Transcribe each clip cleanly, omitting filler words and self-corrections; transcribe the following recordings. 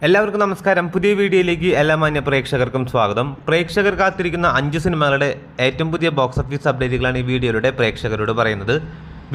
എല്ലാവർക്കും നമസ്കാരം. പുതിയ വീഡിയോയിലേക്ക് എല്ലാ മാന്യ പ്രേക്ഷകർക്കും സ്വാഗതം. പ്രേക്ഷകർ കാത്തിരിക്കുന്ന 5 സിനിമകളുടെ ഏറ്റവും പുതിയ ബോക്സ് ഓഫീസ് അപ്ഡേറ്റുകളാണ് ഈ വീഡിയോയിലൂടെ പ്രേക്ഷകരോട് പറയുന്നത്.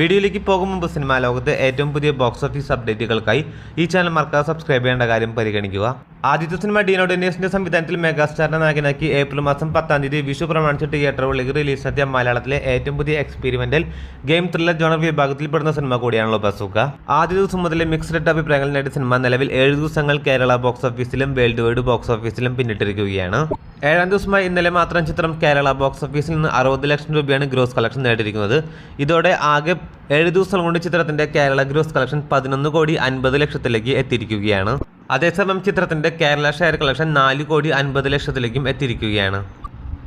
വീഡിയോയിലേക്ക് പോകും മുമ്പ് സിനിമാ ലോകത്തെ ഏറ്റവും പുതിയ ബോക്സ് ഓഫീസ് അപ്ഡേറ്റുകൾക്കായി ഈ ചാനൽ മറക്കാതെ സബ്സ്ക്രൈബ് ചെയ്യേണ്ട കാര്യം പരിഗണിക്കുക. ആദ്യത്തെ സിനിമ ഡീനോ ഡെന്നീസിന്റെ സംവിധാനത്തിൽ മെഗാസ്റ്റാറിനെ നായകനാക്കി ഏപ്രിൽ മാസം 10-ാം തീയതി വിഷു പ്രമാണിച്ച് തിയേറ്ററുകളിലേക്ക് റിലീസിനെത്തിയ മലയാളത്തിലെ ഏറ്റവും പുതിയ എക്സ്പെരിമെന്റൽ ഗെയിം ത്രില്ലർ ജോണർ വിഭാഗത്തിൽപ്പെടുന്ന സിനിമ കൂടിയാണല്ലോ ബസൂക്ക. ആദ്യ ദിവസം മുതലേ മിക്സ്ഡ് അഭിപ്രായങ്ങൾ നേടിയ സിനിമ നിലവിൽ 7 ദിവസങ്ങൾ കേരള ബോക്സ് ഓഫീസിലും വേൾഡ് വൈഡ് ബോക്സ് ഓഫീസിലും പിന്നിട്ടിരിക്കുകയാണ്. 7-ാം ദിവസമായി ഇന്നലെ മാത്രം ചിത്രം കേരള ബോക്സ് ഓഫീസിൽ നിന്ന് 60 ലക്ഷം രൂപയാണ് ഗ്രോസ് കളക്ഷൻ നേടിയിരിക്കുന്നത്. ഇതോടെ ആകെ 7 ദിവസം കൊണ്ട് ചിത്രത്തിന്റെ കേരള ഗ്രോസ് കളക്ഷൻ 11,50,00,000 എത്തിയിരിക്കുകയാണ്. അതേസമയം ചിത്രത്തിന്റെ കേരള ഷെയർ കളക്ഷൻ 4,50,00,000 എത്തിയിരിക്കുകയാണ്.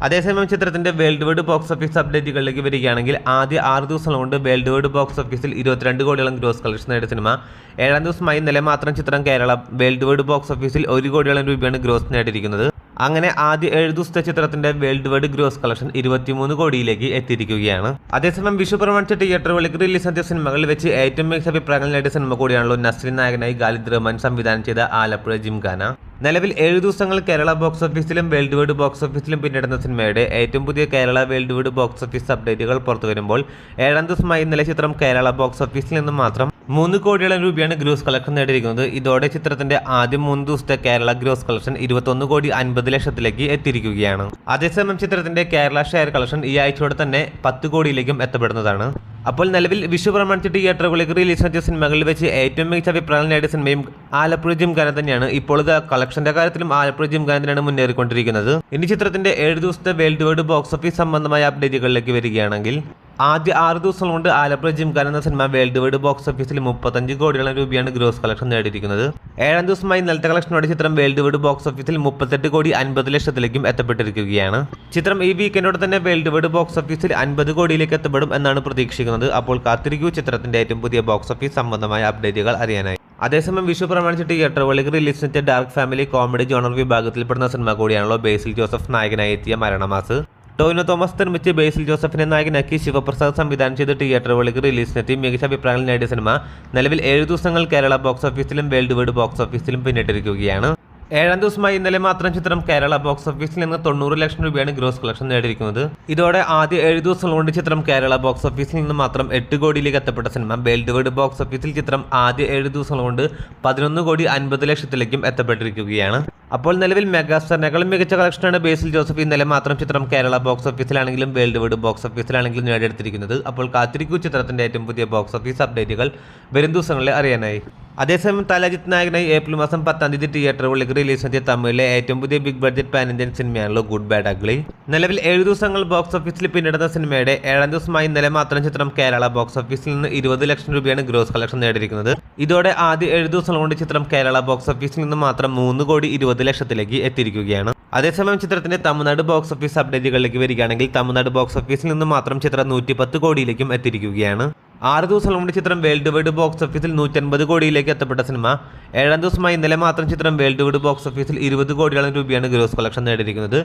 അതേസമയം ചിത്രത്തിന്റെ വേൾഡ് വൈഡ് ബോക്സ് ഓഫീസ് അപ്ഡേറ്റുകളിലേക്ക് വരികയാണെങ്കിൽ ആദ്യ 6 ദിവസം കൊണ്ട് വേൾഡ് വൈഡ് ബോക്സ് ഓഫീസിൽ 22 കോടിയോളം ഗ്രോസ് കളക്ഷൻ നേടിയ സിനിമ 7-ാം ദിവസമായി ഇന്നലെ മാത്രം ചിത്രം കേരള വേൾഡ് വൈഡ് ബോക്സ് ഓഫീസിൽ 1 കോടിയോളം രൂപയാണ് ഗ്രോസ് നേടിയിരിക്കുന്നത്. അങ്ങനെ ആദ്യ 7 ദിവസത്തെ ചിത്രത്തിന്റെ വേൾഡ് വൈഡ് ഗ്രോസ് കളക്ഷൻ 23 കോടിയിലേക്ക് എത്തിയിരിക്കുകയാണ്. അതേസമയം വിഷു പ്രമാണിച്ച തിയേറ്ററുകളിലേക്ക് റിലീസ് ചെയ്ത സിനിമകളിൽ വെച്ച് ഏറ്റവും മികച്ച അഭിപ്രായങ്ങൾ നേടിയ സിനിമ കൂടിയാണല്ലോ നസ്രിൻ നായകനായി ഖാലിദ് റഹ്മാൻ സംവിധാനം ചെയ്ത ആലപ്പുഴ ജിംഖാന. നിലവിൽ 7 ദിവസങ്ങൾ കേരള ബോക്സ് ഓഫീസിലും വേൾഡ് വൈഡ് ബോക്സ് ഓഫീസിലും പിന്നിടുന്ന സിനിമയുടെ ഏറ്റവും പുതിയ Kerala world wide box office അപ്ഡേറ്റുകൾ പുറത്തുവരുമ്പോൾ 7-ാം ദിവസമായി ഇന്നലെ ചിത്രം കേരള ബോക്സ് ഓഫീസിൽ നിന്നും മാത്രം 3 കോടിയോളം രൂപയാണ് ഗ്രോസ് കളക്ഷൻ നേടിയിരിക്കുന്നത്. ഇതോടെ ചിത്രത്തിന്റെ ആദ്യ 3 ദിവസത്തെ കേരള ഗ്രോസ് കളക്ഷൻ 21,50,00,000 എത്തിയിരിക്കുകയാണ്. അതേസമയം ചിത്രത്തിന്റെ കേരള ഷെയർ കളക്ഷൻ ഈ ആഴ്ചയോടെ തന്നെ 10 കോടിയിലേക്കും എത്തപ്പെടുന്നതാണ്. അപ്പോൾ നിലവിൽ വിഷു പ്രമാണിച്ച് തിയേറ്ററുകളിലേക്ക് റിലീസ് ചെയ്ത സിനിമകളിൽ വെച്ച് ഏറ്റവും മികച്ച അഭിപ്രായങ്ങൾ നേടിയ സിനിമയും ആലപ്പുഴ ജിംഖാന തന്നെയാണ്. ഇപ്പോൾ കളക്ഷന്റെ കാര്യത്തിലും ആലപ്പുഴ ജിംഖാന തന്നെയാണ് മുന്നേറിക്കൊണ്ടിരിക്കുന്നത്. ഇനി ചിത്രത്തിന്റെ 7 ദിവസത്തെ വേൾഡ് വൈഡ് ബോക്സ് ഓഫീസ് സംബന്ധമായ അപ്ഡേറ്റുകളിലേക്ക് വരികയാണെങ്കിൽ ആദ്യ 6 ദിവസം കൊണ്ട് ആലപ്പുഴ ജിംഖാന എന്ന സിനിമ വേൾഡ് വൈഡ് ബോക്സ് ഓഫീസിൽ 35 കോടിയോളം രൂപയാണ് ഗ്രോസ് കളക്ഷൻ നേടിയിരിക്കുന്നത്. 7-ാം ദിവസമായി ഇന്നലത്തെ കളക്ഷനോടെ ചിത്രം വേൾഡ് വൈഡ് ബോക്സ് ഓഫീസിൽ 38,50,00,000 എത്തപ്പെട്ടിരിക്കുകയാണ്. ചിത്രം ഈ വീക്കെൻഡോടെ തന്നെ വേൾഡ് വൈഡ് ബോക്സ് ഓഫീസിൽ 50 കോടിയിലേക്ക് എത്തപ്പെടും എന്നാണ് പ്രതീക്ഷിക്കുന്നത്. അപ്പോൾ കാത്തിരിക്കൂ ചിത്രത്തിന്റെ ഏറ്റവും പുതിയ ബോക്സ് ഓഫീസ് സംബന്ധമായ അപ്ഡേറ്റുകൾ അറിയാനായി. അതേസമയം വിഷു പ്രമാണിച്ച് തിയേറ്ററുകളിലേക്ക് റിലീസ് ചെയ്ത ഡാർക്ക് ഫാമിലി കോമഡി ജോണർ വിഭാഗത്തിൽപ്പെടുന്ന സിനിമ കൂടിയാണല്ലോ ബേസിൽ ജോസഫ് നായകനായി എത്തിയ മരണമാസ്. ടോവിനോ തോമസ് നിർമ്മിച്ച് ബേസിൽ ജോസഫിനെ നായകനാക്കി ശിവപ്രസാദ് സംവിധാനം ചെയ്ത് തിയേറ്ററുകളിലേക്ക് റിലീസിനെത്തി മികച്ച അഭിപ്രായങ്ങൾ നേടിയ സിനിമ നിലവിൽ 7 ദിവസങ്ങൾ കേരള ബോക്സ് ഓഫീസിലും വേൾഡ് വൈഡ് ബോക്സ് ഓഫീസിലും പിന്നിട്ടിരിക്കുകയാണ്. 7-ാം ദിവസമായി ഇന്നലെ മാത്രം ചിത്രം കേരള ബോക്സ് ഓഫീസിൽ നിന്ന് 90 ലക്ഷം രൂപയാണ് ഗ്രോസ് കളക്ഷൻ നേടിയിരിക്കുന്നത്. ഇതോടെ ആദ്യ 7 ദിവസം കൊണ്ട് ചിത്രം കേരള ബോക്സ് ഓഫീസിൽ നിന്ന് മാത്രം 8 കോടിയിലേക്ക് എത്തപ്പെട്ട സിനിമ വേൾഡ് വൈഡ് ബോക്സ് ഓഫീസിൽ ചിത്രം ആദ്യ 7 ദിവസം കൊണ്ട് 11,50,00,000 എത്തപ്പെട്ടിരിക്കുകയാണ്. അപ്പോൾ നിലവിൽ മെഗാസ്റ്റാറിനേക്കാളും മികച്ച കളക്ഷനാണ് ബേസിൽ ജോസഫ് ഇന്നലെ മാത്രം ചിത്രം കേരള ബോക്സ് ഓഫീസിലാണെങ്കിലും വേൾഡ് വൈഡ് ബോക്സ് ഓഫീസിലാണെങ്കിലും നേടിയെടുത്തിരിക്കുന്നത്. അപ്പോൾ കാത്തിരിക്കൂ ചിത്രത്തിന്റെ ഏറ്റവും പുതിയ ബോക്സ് ഓഫീസ് അപ്ഡേറ്റുകൾ വരും ദിവസങ്ങളിൽ അറിയാനായി. അതേസമയം തലജിത്ത് നായകനായി ഏപ്രിൽ മാസം 10-ാം തീയതി തിയേറ്ററുകളിലേക്ക് റിലീസ് ചെയ്ത തമിഴിലെ ഏറ്റവും പുതിയ ബിഗ് ബഡ്ജറ്റ് പാൻ ഇന്ത്യൻ സിനിമയാണല്ലോ ഗുഡ് ബാഡ് അഗ്ലി. നിലവിൽ 7 ദിവസങ്ങൾ ബോക്സ് ഓഫീസിൽ പിന്നിടുന്ന സിനിമയുടെ 7-ാം ദിവസമായി ഇന്നലെ മാത്രം ചിത്രം കേരള ബോക്സ് ഓഫീസിൽ നിന്ന് 20 ലക്ഷം രൂപയാണ് ഗ്രോസ് കളക്ഷൻ നേടിയിരിക്കുന്നത്. ഇതോടെ ആദ്യ 7 ദിവസം കൊണ്ട് ചിത്രം കേരള ബോക്സ് ഓഫീസിൽ നിന്ന് മാത്രം 3,20,00,000 എത്തിയിരിക്കുകയാണ്. അതേസമയം ചിത്രത്തിന്റെ തമിഴ്നാട് ബോക്സ് ഓഫീസ് അപ്ഡേറ്റുകളിലേക്ക് വരികയാണെങ്കിൽ തമിഴ്നാട് ബോക്സ് ഓഫീസിൽ നിന്ന് മാത്രം ചിത്രം 110 കോടിയിലേക്കും എത്തിയിരിക്കുകയാണ്. 6 ദിവസം കൊണ്ട് ചിത്രം വേൾഡ് വൈഡ് ബോക്സ് ഓഫീസിൽ 150 കോടിയിലേക്ക് എത്തപ്പെട്ട സിനിമ 7-ാം ദിവസമായി ഇന്നലെ മാത്രം ചിത്രം വേൾഡ് വൈഡ് ബോക്സ് ഓഫീസിൽ 20 കോടിയോളം രൂപയാണ് ഗ്രോസ് കളക്ഷൻ നേടിയിരിക്കുന്നത്.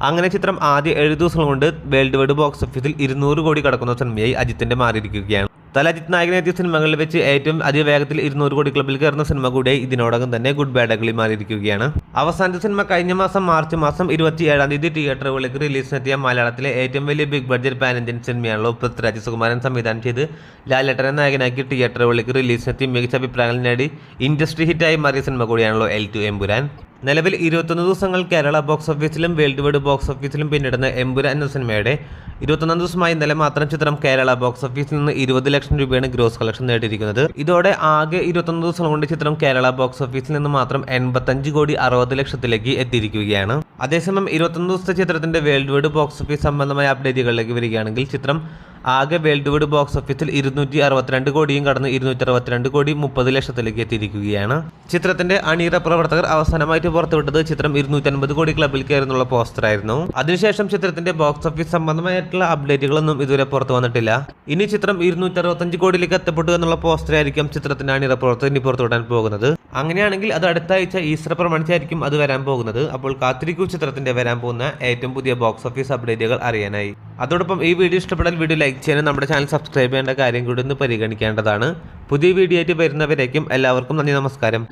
അങ്ങനെ ചിത്രം ആദ്യ 7 ദിവസം കൊണ്ട് വേൾഡ് വൈഡ് ബോക്സ് ഓഫീസിൽ 200 കോടി കടക്കുന്ന സിനിമയായി അജിത്തിന്റെ മാറിയിരിക്കുകയാണ്. തലജിത്ത് നായകനെത്തിയ സിനിമകളിൽ വെച്ച് ഏറ്റവും അതിവേഗത്തിൽ 200 കോടി ക്ലബിൽ കയറുന്ന സിനിമ കൂടിയായി ഇതിനോടകം തന്നെ ഗുഡ് ബാഡ് അഗ്ലി മാറിയിരിക്കുകയാണ്. അവസാനത്തെ സിനിമ കഴിഞ്ഞ മാസം മാർച്ച് 27-ാം തീയതി തിയേറ്ററുകളിലേക്ക് റിലീസിനെത്തിയ മലയാളത്തിലെ ഏറ്റവും വലിയ ബിഗ് ബഡ്ജറ്റ് പാൻ ഇന്ത്യൻ സിനിമയാണല്ലോ പൃഥ്വിരാജ് സുകുമാരൻ സംവിധാനം ചെയ്ത് ലാലേട്ടനെ നായകനാക്കി തിയേറ്ററുകളിലേക്ക് റിലീസിനെത്തി മികച്ച അഭിപ്രായങ്ങൾ നേടി ഇൻഡസ്ട്രി ഹിറ്റായി മാറിയ സിനിമ കൂടിയാണല്ലോ L2 എമ്പുരാൻ. നിലവിൽ 21 ദിവസങ്ങൾ കേരള ബോക്സ് ഓഫീസിലും വേൾഡ് വൈഡ് ബോക്സ് ഓഫീസിലും പിന്നിടുന്ന എമ്പുരാൻ എന്ന സിനിമയുടെ 21 ദിവസമായി ഇന്നലെ മാത്രം ചിത്രം കേരള ബോക്സ് ഓഫീസിൽ നിന്ന് 20 ലക്ഷം രൂപയാണ് ഗ്രോസ് കളക്ഷൻ നേടിയിരിക്കുന്നത്. ഇതോടെ ആകെ 21 ദിവസം കൊണ്ട് ചിത്രം കേരള ബോക്സ് ഓഫീസിൽ നിന്ന് മാത്രം 85,60,00,000 എത്തിയിരിക്കുകയാണ്. അതേസമയം 21 ദിവസത്തെ ചിത്രത്തിന്റെ വേൾഡ് വൈഡ് ബോക്സ് ഓഫീസ് സംബന്ധമായ അപ്ഡേറ്റുകളിലേക്ക് വരികയാണെങ്കിൽ ചിത്രം ആകെ വേൾഡ് വൈഡ് ബോക്സ് ഓഫീസിൽ 262 കോടിയും കടന്ന് 262,30,00,000 എത്തിയിരിക്കുകയാണ്. ചിത്രത്തിന്റെ അണിയറ പ്രവർത്തകർ അവസാനമായിട്ട് പുറത്തുവിട്ടത് ചിത്രം 250 കോടി ക്ലബിൽ കയറുന്നുള്ള പോസ്റ്ററായിരുന്നു. അതിനുശേഷം ചിത്രത്തിന്റെ ബോക്സ് ഓഫീസ് സംബന്ധമായിട്ടുള്ള അപ്ഡേറ്റുകളൊന്നും ഇതുവരെ പുറത്തു വന്നിട്ടില്ല. ഇനി ചിത്രം 265 കോടിയിലേക്ക് എത്തപ്പെട്ടു എന്നുള്ള പോസ്റ്ററായിരിക്കും ചിത്രത്തിന്റെ അണിയറ പ്രവർത്തകർ ഇനി പുറത്തുവിടാൻ പോകുന്നത്. അങ്ങനെയാണെങ്കിൽ അത് അടുത്ത ആഴ്ച ഈസ്റ്റർ പ്രമാണിച്ചായിരിക്കും അത് വരാൻ പോകുന്നത്. അപ്പോൾ കാത്തിരിക്കൂ ചിത്രത്തിന്റെ വരാൻ പോകുന്ന ഏറ്റവും പുതിയ ബോക്സ് ഓഫീസ് അപ്ഡേറ്റുകൾ അറിയാനായി. അതോടൊപ്പം ഈ വീഡിയോ ഇഷ്ടപ്പെട്ടാൽ വീഡിയോ ലൈക്ക് ചെയ്യാനും നമ്മുടെ ചാനൽ സബ്സ്ക്രൈബ് ചെയ്യേണ്ട കാര്യം കൂടി ഒന്ന് പരിഗണിക്കേണ്ടതാണ്. പുതിയ വീഡിയോ ആയിട്ട് വരുന്നവരേക്കും എല്ലാവർക്കും നന്ദി, നമസ്കാരം.